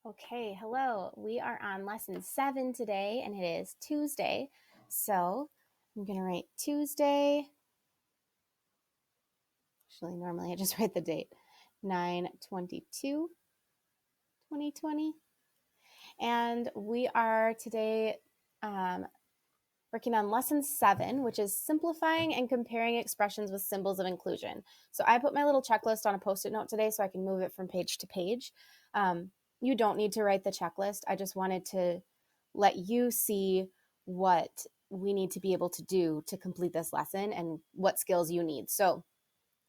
Okay, hello. We are on lesson 7 today, and it is Tuesday. So I'm going to write Tuesday. Actually, normally I just write the date 9/22, 2020. And we are today working on lesson 7, which is simplifying and comparing expressions with symbols of inclusion. So I put my little checklist on a Post-it note today so I can move it from page to page. You don't need to write the checklist. I just wanted to let you see what we need to be able to do to complete this lesson and what skills you need. So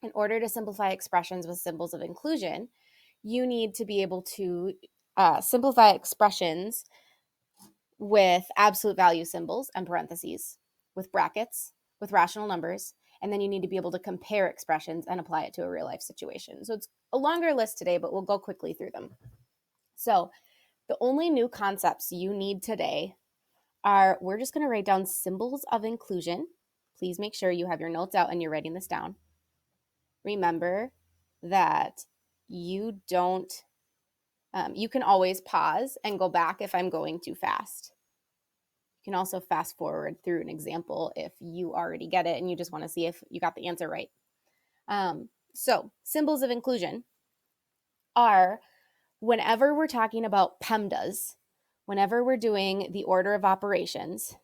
in order to simplify expressions with symbols of inclusion, you need to be able to simplify expressions with absolute value symbols and parentheses, with brackets, with rational numbers, and then you need to be able to compare expressions and apply it to a real life situation. So it's a longer list today, but we'll go quickly through them. So the only new concepts you need today are we're just going to write down symbols of inclusion. Please make sure you have your notes out and you're writing this down. Remember that you don't, you can always pause and go back if I'm going too fast. You can also fast forward through an example if you already get it and you just want to see if you got the answer right. So symbols of inclusion are whenever we're talking about PEMDAS, whenever we're doing the order of operations,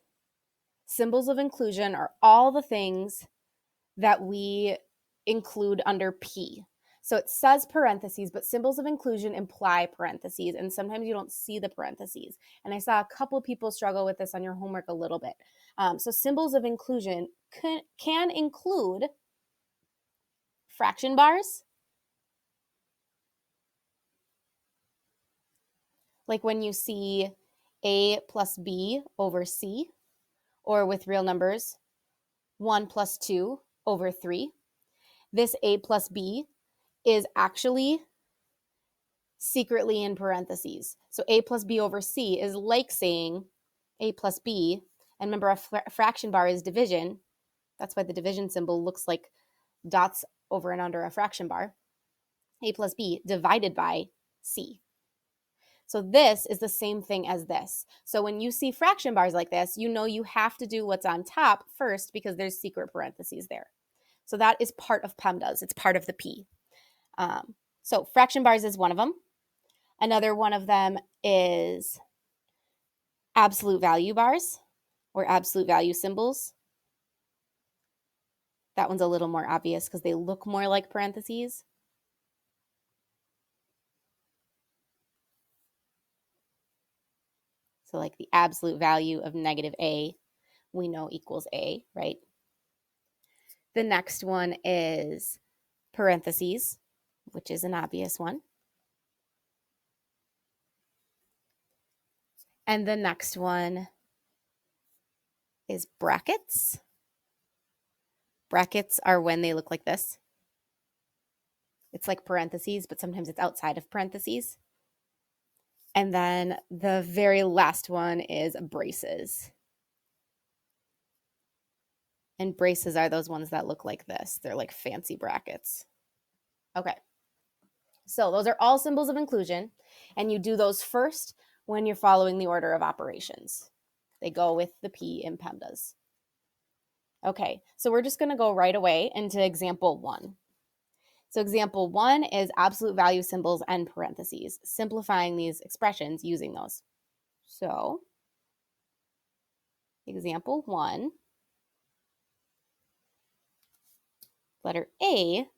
symbols of inclusion are all the things that we include under P. So it says parentheses, but symbols of inclusion imply parentheses, and sometimes you don't see the parentheses. And I saw a couple of people struggle with this on your homework a little bit. So symbols of inclusion can include fraction bars, like when you see A plus B over C, or with real numbers, 1 plus 2 over 3. This A plus B is actually secretly in parentheses. So A plus B over C is like saying A plus B. And remember, a fraction bar is division. That's why the division symbol looks like dots over and under a fraction bar. A plus B divided by C. So this is the same thing as this. So when you see fraction bars like this, you know you have to do what's on top first because there's secret parentheses there. So that is part of PEMDAS. It's part of the P. So fraction bars is one of them. Another one of them is absolute value bars or absolute value symbols. That one's a little more obvious because they look more like parentheses. So like the absolute value of negative A, we know equals A, right? The next one is parentheses, which is an obvious one. And the next one is brackets. Brackets are when they look like this. It's like parentheses, but sometimes it's outside of parentheses. And then the very last one is braces. And braces are those ones that look like this. They're like fancy brackets. Okay. So those are all symbols of inclusion. And you do those first when you're following the order of operations. They go with the P in PEMDAS. Okay, so we're just going to go right away into example 1. So example 1 is absolute value symbols and parentheses, simplifying these expressions using those. So example 1, letter A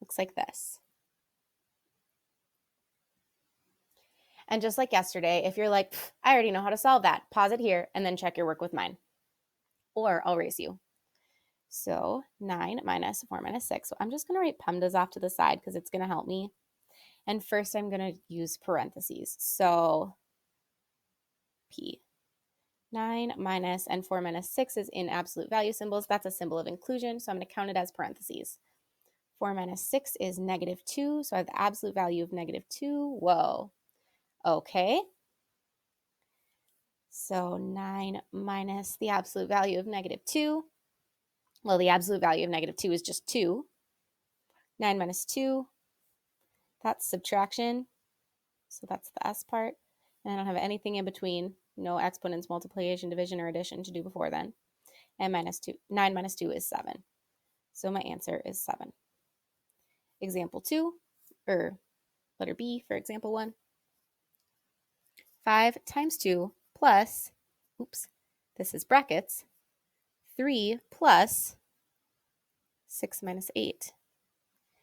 looks like this. And just like yesterday, if you're like, I already know how to solve that, pause it here and then check your work with mine. Or I'll raise you. So 9 minus 4 minus 6. So I'm just going to write PEMDAS off to the side because it's going to help me. And first I'm going to use parentheses. So P. 9 minus and 4 minus 6 is in absolute value symbols. That's a symbol of inclusion, so I'm going to count it as parentheses. 4 minus 6 is negative 2, so I have the absolute value of negative 2. Whoa. Okay. So 9 minus the absolute value of negative 2. Well, the absolute value of negative 2 is just 2. 9 minus 2, that's subtraction. So that's the S part. And I don't have anything in between. No exponents, multiplication, division, or addition to do before then. And 9 minus 2 is 7. So my answer is 7. Example 2, or letter B for example 1. 5 times 2 plus, this is brackets, 3 plus 6 minus 8.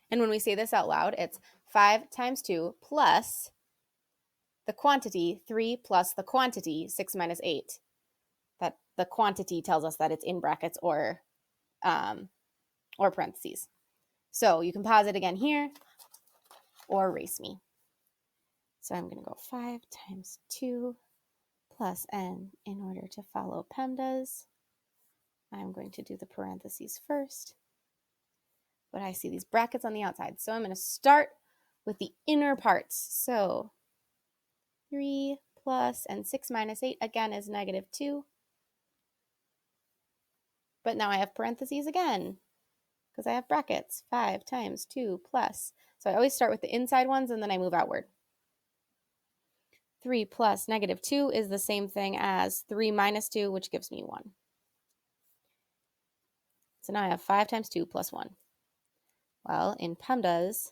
And when we say this out loud, it's 5 times 2 plus the quantity 3 plus the quantity 6 minus 8. That the quantity tells us that it's in brackets or parentheses. So you can pause it again here or erase me. So I'm going to go 5 times 2 plus n. In order to follow PEMDAS, I'm going to do the parentheses first. But I see these brackets on the outside. So I'm going to start with the inner parts. So 3 plus and 6 minus 8 again is negative 2. But now I have parentheses again because I have brackets. 5 times 2 plus. So I always start with the inside ones and then I move outward. 3 plus negative 2 is the same thing as 3 minus 2, which gives me 1. So now I have 5 times 2 plus 1. Well, in PEMDAS,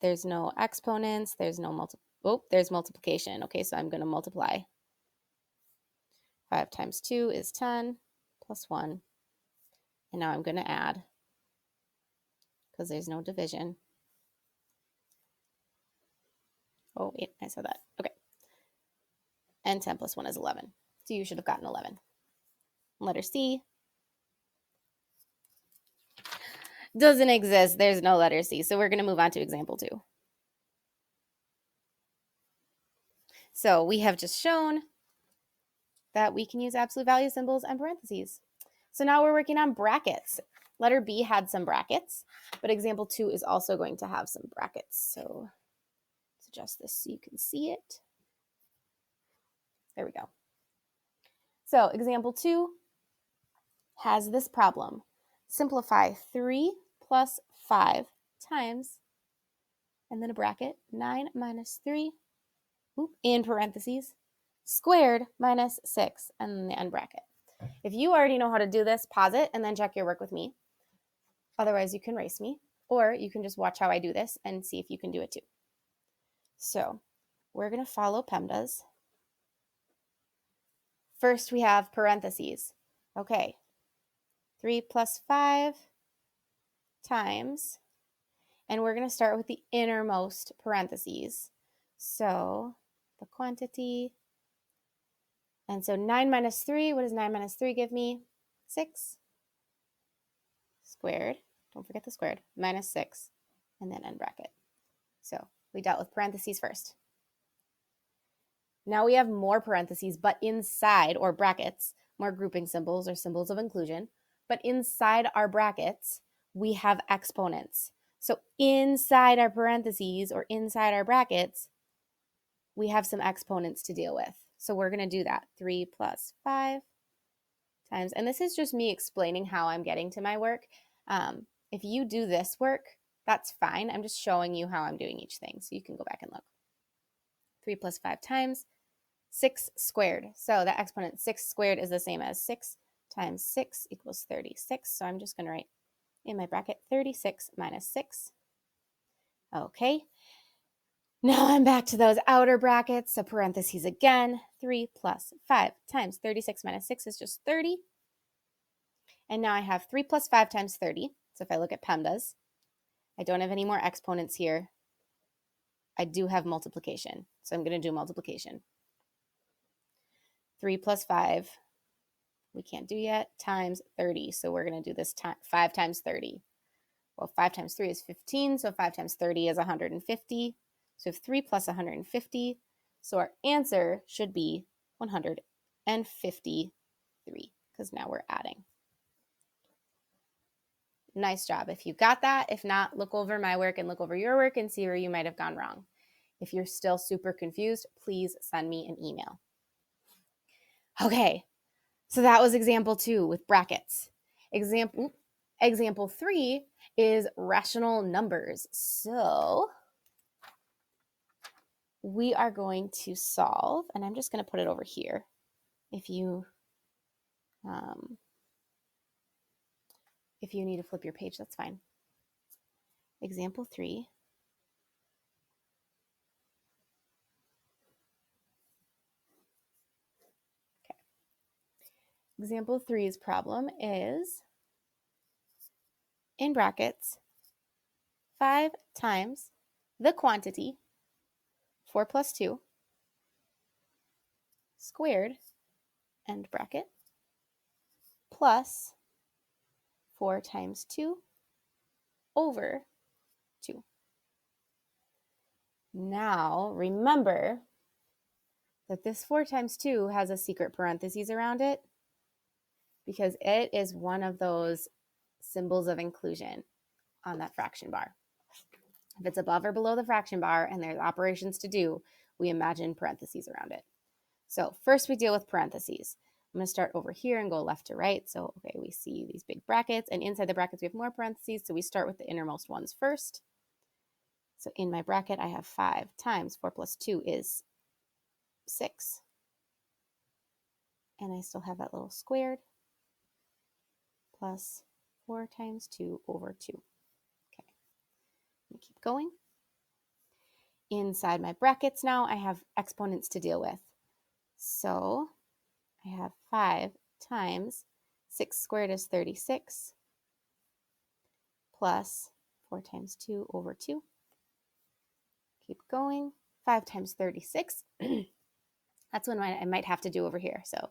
there's no exponents, there's there's multiplication. Okay, so I'm going to multiply. 5 times 2 is 10 plus 1. And now I'm going to add because there's no division. Oh, wait, I said that. Okay. And 10 plus 1 is 11. So you should have gotten 11. Letter C doesn't exist. There's no letter C. So we're going to move on to example 2. So we have just shown that we can use absolute value symbols and parentheses. So now we're working on brackets. Letter B had some brackets, but example 2 is also going to have some brackets. So let's adjust this so you can see it. There we go. So example 2 has this problem. Simplify 3 plus 5 times, and then a bracket, 9 minus 3, in parentheses, squared minus 6, and then the end bracket. If you already know how to do this, pause it and then check your work with me. Otherwise, you can erase me, or you can just watch how I do this and see if you can do it too. So we're going to follow PEMDAS. First, we have parentheses. Okay, 3 plus 5 times, and we're going to start with the innermost parentheses. So the quantity, and so 9 minus 3, what does 9 minus 3 give me? 6 squared, don't forget the squared, minus 6, and then end bracket. So we dealt with parentheses first. Now we have more parentheses, but inside, or brackets, more grouping symbols or symbols of inclusion, but inside our brackets, we have exponents. So inside our parentheses or inside our brackets, we have some exponents to deal with. So we're going to do that. 3 plus 5 times, and this is just me explaining how I'm getting to my work. If you do this work, that's fine. I'm just showing you how I'm doing each thing. So you can go back and look. 3 plus 5 times 6 squared. So the exponent 6 squared is the same as 6 times 6 equals 36. So I'm just going to write in my bracket 36 minus 6. Okay. Now I'm back to those outer brackets. So parentheses again. 3 plus 5 times 36 minus 6 is just 30. And now I have 3 plus 5 times 30. So if I look at PEMDAS, I don't have any more exponents here. I do have multiplication. So I'm going to do multiplication. 3 plus 5, we can't do yet, times 30. So we're going to do this 5 times 30. Well, 5 times 3 is 15, so 5 times 30 is 150. So we have 3 plus 150. So our answer should be 153, because now we're adding. Nice job. If you got that, if not, look over my work and look over your work and see where you might have gone wrong. If you're still super confused, please send me an email. Okay, so that was example 2 with brackets. Example 3 is rational numbers. So we are going to solve, and I'm just going to put it over here. If you need to flip your page, that's fine. Example 3. Okay. Example 3's problem is, in brackets, 5 times the quantity 4 plus 2 squared, end bracket, plus 4 times 2 over 2. Now, remember that this 4 times 2 has a secret parentheses around it because it is one of those symbols of inclusion on that fraction bar. If it's above or below the fraction bar and there's operations to do, we imagine parentheses around it. So first we deal with parentheses. I'm going to start over here and go left to right. So, okay, we see these big brackets, and inside the brackets we have more parentheses. So we start with the innermost ones first. So in my bracket, I have 5 times 4 plus 2 is 6. And I still have that little squared plus 4 times 2 over 2. Okay, let me keep going. Inside my brackets now, I have exponents to deal with. So I have 5 times 6 squared is 36 plus 4 times 2 over 2. Keep going. 5 times 36. That's one I might have to do over here. So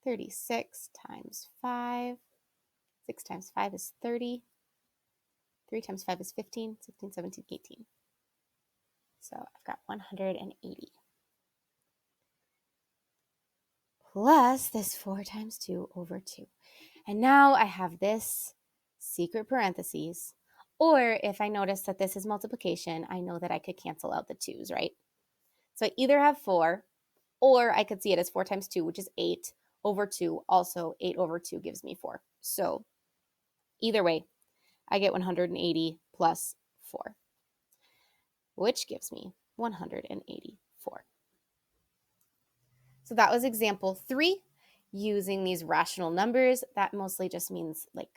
36 times 5. 6 times 5 is 30. 3 times 5 is 15. 16, 17, 18. So I've got 180. Plus this 4 times 2 over 2. And now I have this secret parentheses. Or if I notice that this is multiplication, I know that I could cancel out the 2's, right? So I either have 4, or I could see it as 4 times 2, which is 8 over 2. Also, 8 over 2 gives me 4. So either way, I get 180 plus 4, which gives me 184. So that was example 3, using these rational numbers. That mostly just means like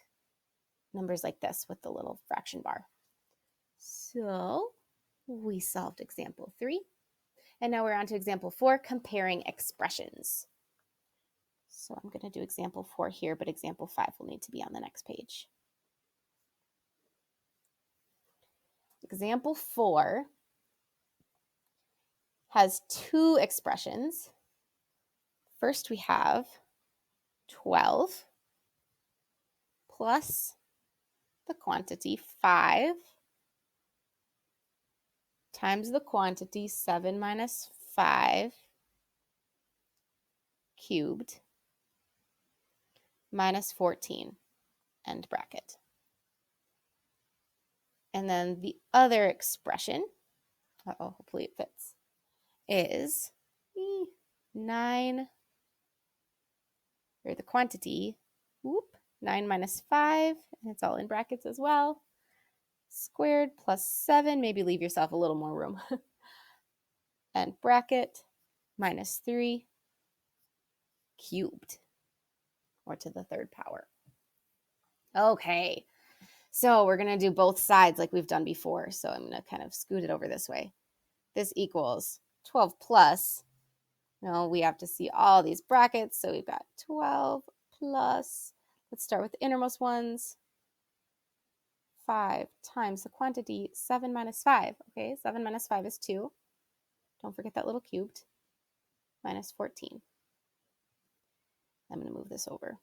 numbers like this with the little fraction bar. So we solved example 3. And now we're on to example 4, comparing expressions. So I'm going to do example 4 here, but example 5 will need to be on the next page. Example 4 has 2 expressions. First, we have 12 plus the quantity 5 times the quantity 7 minus 5 cubed minus 14, end bracket. And then the other expression, hopefully it fits, is 9, or the quantity, 9 minus 5, and it's all in brackets as well, squared plus 7, maybe leave yourself a little more room, and bracket minus 3 cubed, or to the 3rd power. Okay, so we're going to do both sides like we've done before. So I'm going to kind of scoot it over this way. This equals 12 plus, we have to see all these brackets. So we've got 12 plus, let's start with the innermost ones, 5 times the quantity 7 minus 5. Okay, 7 minus 5 is 2. Don't forget that little cubed, minus 14. I'm going to move this over.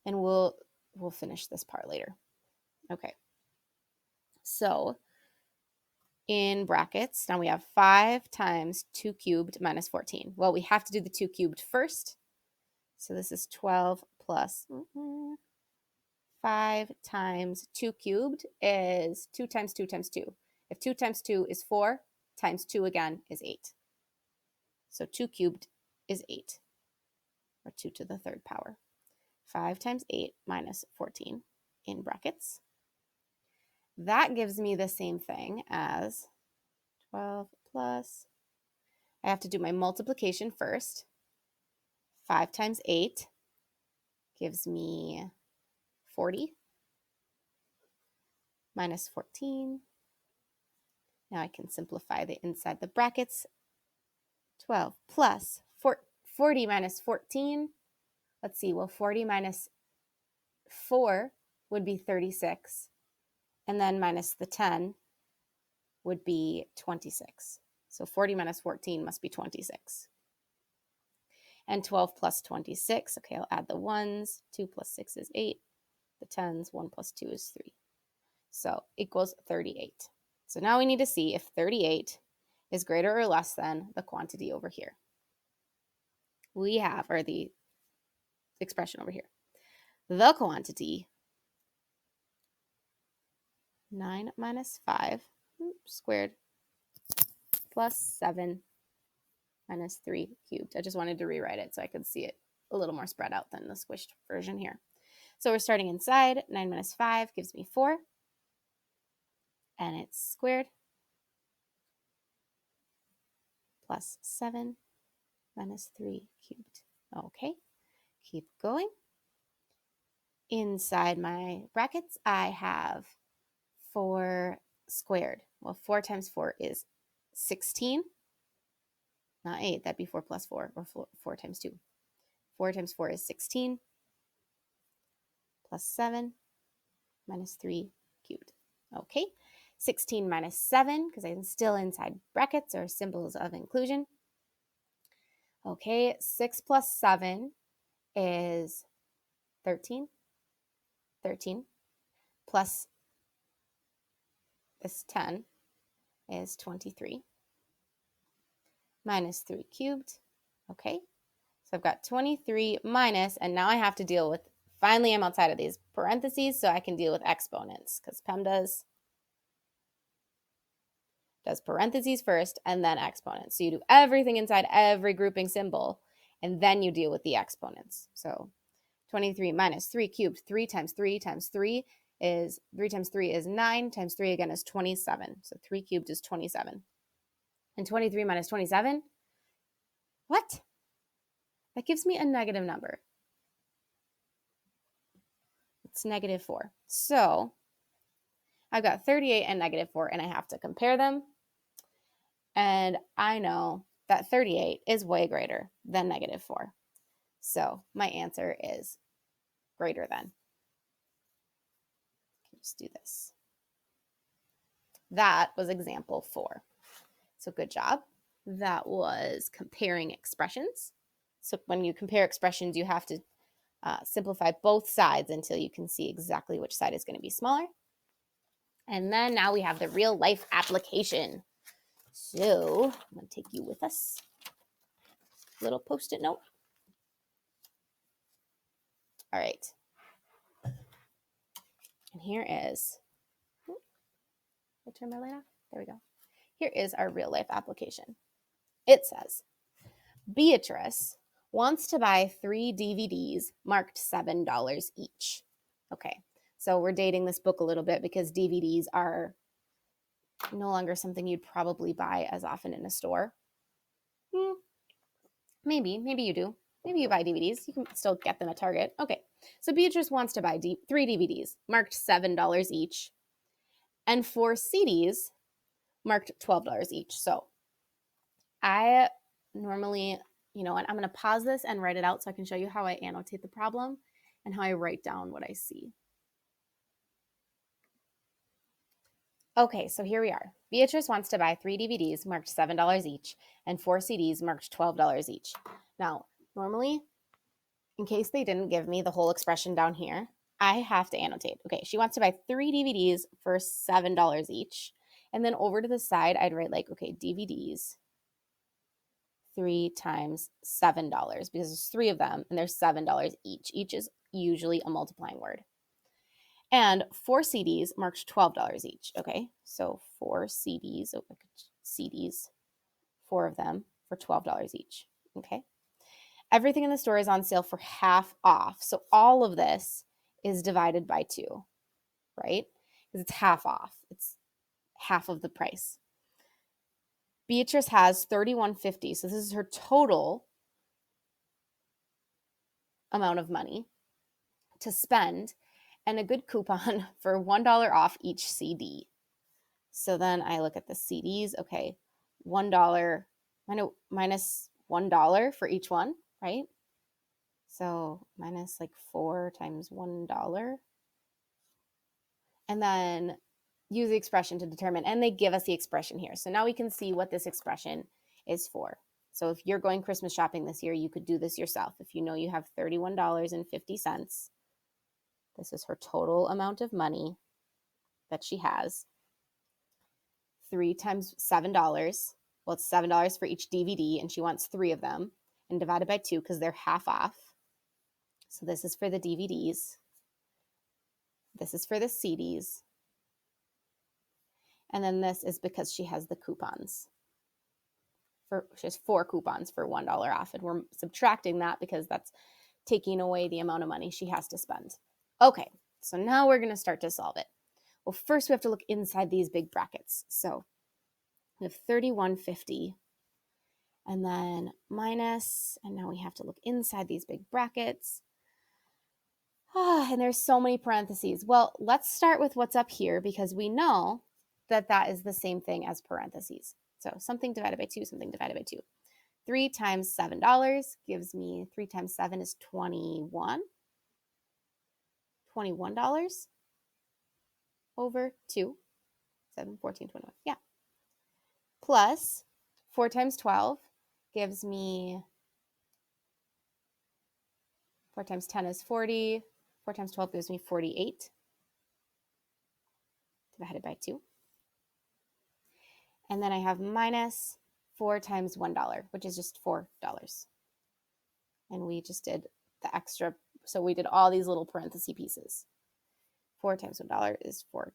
And we'll finish this part later. Okay. So in brackets, now we have 5 times 2 cubed minus 14. Well, we have to do the 2 cubed first. So this is 12 plus 5 times 2 cubed is 2 times 2 times 2. If 2 times 2 is 4, times 2 again is 8. So 2 cubed is 8, or 2 to the 3rd power. 5 times 8 minus 14 in brackets. That gives me the same thing as 12 plus, I have to do my multiplication first. 5 times 8 gives me 40 minus 14. Now I can simplify the inside the brackets. 12 plus 40 minus 14. Let's see, well, 40 minus 4 would be 36. And then minus the 10 would be 26. So 40 minus 14 must be 26. And 12 plus 26, okay, I'll add the 1s. 2 plus 6 is 8. The 10s, 1 plus 2 is 3. So equals 38. So now we need to see if 38 is greater or less than the quantity over here. We have, or the expression over here. The quantity, 9 minus 5 squared plus 7 minus 3 cubed. I just wanted to rewrite it so I could see it a little more spread out than the squished version here. So we're starting inside. 9 minus 5 gives me 4. And it's squared plus 7 minus 3 cubed. Okay, keep going. Inside my brackets, I have 4 squared. Well, 4 times 4 is 16. Not 8, that'd be 4 plus 4, or 4 times 2. 4 times 4 is 16, plus 7 minus 3 cubed. Okay, 16 minus 7, because I'm still inside brackets or symbols of inclusion. Okay, 6 plus 7 is 13. 13 plus this 10 is 23. Minus 3 cubed. Okay, so I've got 23 minus, and now I have to deal with, finally I'm outside of these parentheses, so I can deal with exponents, because PEM does parentheses first and then exponents. So you do everything inside every grouping symbol, and then you deal with the exponents. So 23 minus 3 cubed, 3 times 3 times 3 is, 3 times 3 is 9, times 3 again is 27. So 3 cubed is 27. And 23 minus 27, what? That gives me a negative number. It's negative 4. So I've got 38 and negative 4, and I have to compare them. And I know that 38 is way greater than negative 4. So my answer is greater than. Just do this. That was example 4. So good job. That was comparing expressions. So when you compare expressions, you have to simplify both sides until you can see exactly which side is going to be smaller. And then now we have the real life application. So I'm going to take you with us. Little post-it note. All right. And here is, I'll turn my light off. There we go. Here is our real life application. It says, Beatrice wants to buy 3 DVDs marked $7 each. Okay, so we're dating this book a little bit because DVDs are no longer something you'd probably buy as often in a store. Maybe you do. Maybe you buy DVDs. You can still get them at Target. Okay, so Beatrice wants to buy 3 DVDs marked $7 each and 4 CDs marked $12 each. So I normally, you know what, I'm going to pause this and write it out so I can show you how I annotate the problem and how I write down what I see. Okay, so here we are. Beatrice wants to buy 3 DVDs marked $7 each and 4 CDs marked $12 each. Now, normally, in case they didn't give me the whole expression down here, I have to annotate. Okay, she wants to buy 3 DVDs for $7 each. And then over to the side, I'd write like, okay, DVDs 3 times $7 because there's 3 of them and there's $7 each. Each is usually a multiplying word. And 4 CDs marked $12 each. Okay, so 4 CDs, 4 of them for $12 each. Okay, everything in the store is on sale for half off. So all of this is divided by 2, right? Because it's half off. It's half of the price. Beatrice has $31.50. So this is her total amount of money to spend and a good coupon for $1 off each CD. So then I look at the CDs. Okay, $1 minus $1 for each one, right? So minus like 4 times $1. And then use the expression to determine, and they give us the expression here. So now we can see what this expression is for. So if you're going Christmas shopping this year, you could do this yourself. If you know you have $31.50, this is her total amount of money that she has. 3 times $7. Well, it's $7 for each DVD, and she wants 3 of them, and divided by 2 because they're half off. So this is for the DVDs. This is for the CDs. And then this is because she has the coupons. She has 4 coupons for $1 off. And we're subtracting that because that's taking away the amount of money she has to spend. Okay, so now we're going to start to solve it. Well, first we have to look inside these big brackets. So we have $31.50 and then minus, and now we have to look inside these big brackets. And there's so many parentheses. Well, let's start with what's up here because we know that that is the same thing as parentheses. So something divided by 2, something divided by 2. 3 times $7 gives me 3 times 7 is 21. $21 over 2. 7, 14, 21. Yeah. Plus 4 times 12 gives me 4 times 10 is 40. 4 times 12 gives me 48 divided by 2. And then I have minus 4 times $1, which is just $4. And we just did the extra. So we did all these little parenthesis pieces. 4 times $1 is $4.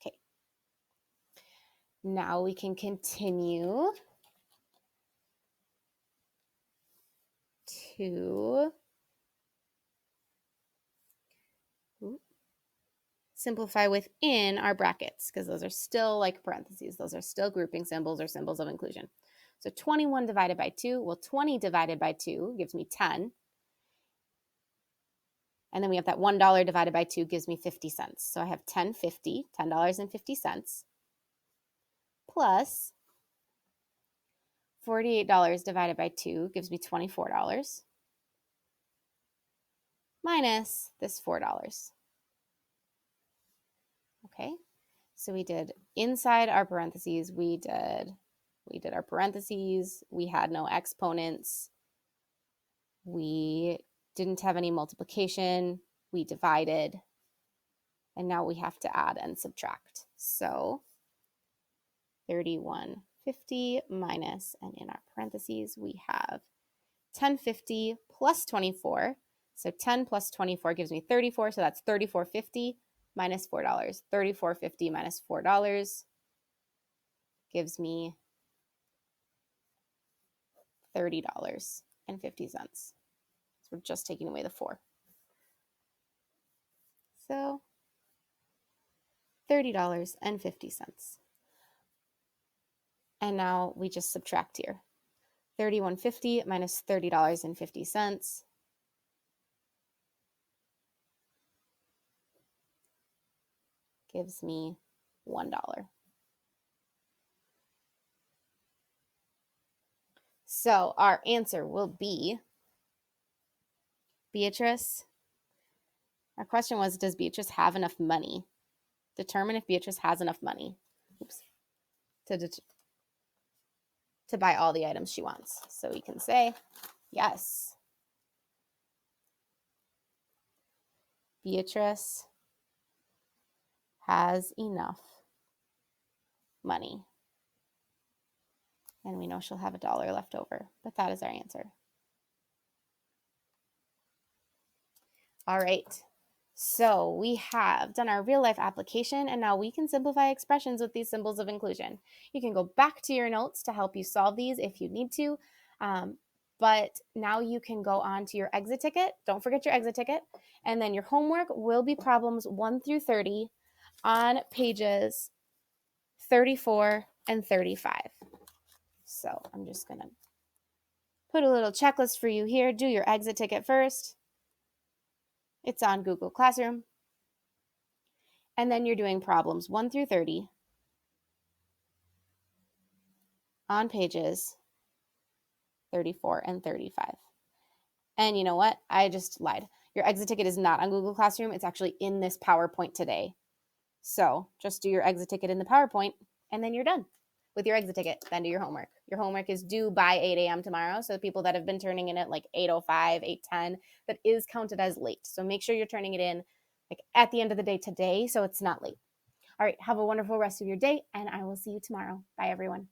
Okay. Now we can continue to simplify within our brackets because those are still like parentheses. Those are still grouping symbols or symbols of inclusion. So 21 divided by 2, well, 20 divided by 2 gives me 10. And then we have that $1 divided by 2 gives me 50 cents. So I have $10.50 plus $48 divided by 2 gives me $24 minus this $4. Okay, so we did inside our parentheses, we did our parentheses, we had no exponents, we didn't have any multiplication, we divided, and now we have to add and subtract. So 31.50 minus, and in our parentheses, we have 10.50 plus 24. So 10 plus 24 gives me 34, so that's 34.50 minus $4. 34.50 minus $4 gives me $30.50. So we're just taking away the 4. So $30.50. And now we just subtract here. 31.50 minus $30.50 gives me $1. So our answer will be Beatrice. Our question was, does Beatrice have enough money? Determine if Beatrice has enough money to buy all the items she wants. So we can say, yes, Beatrice has enough money. And we know she'll have $1 left over, but that is our answer. All right, so we have done our real life application, and now we can simplify expressions with these symbols of inclusion. You can go back to your notes to help you solve these if you need to, but now you can go on to your exit ticket. Don't forget your exit ticket, and then your homework will be problems 1 through 30 on pages 34 and 35. So I'm just going to put a little checklist for you here. Do your exit ticket first. It's on Google Classroom. And then you're doing problems 1 through 30 on pages 34 and 35. And you know what? I just lied. Your exit ticket is not on Google Classroom. It's actually in this PowerPoint today. So just do your exit ticket in the PowerPoint, and then you're done with your exit ticket. Then do your homework. Your homework is due by 8 a.m. tomorrow. So the people that have been turning in at like 8:05, 8:10, that is counted as late. So make sure you're turning it in like at the end of the day today so it's not late. All right, have a wonderful rest of your day, and I will see you tomorrow. Bye, everyone.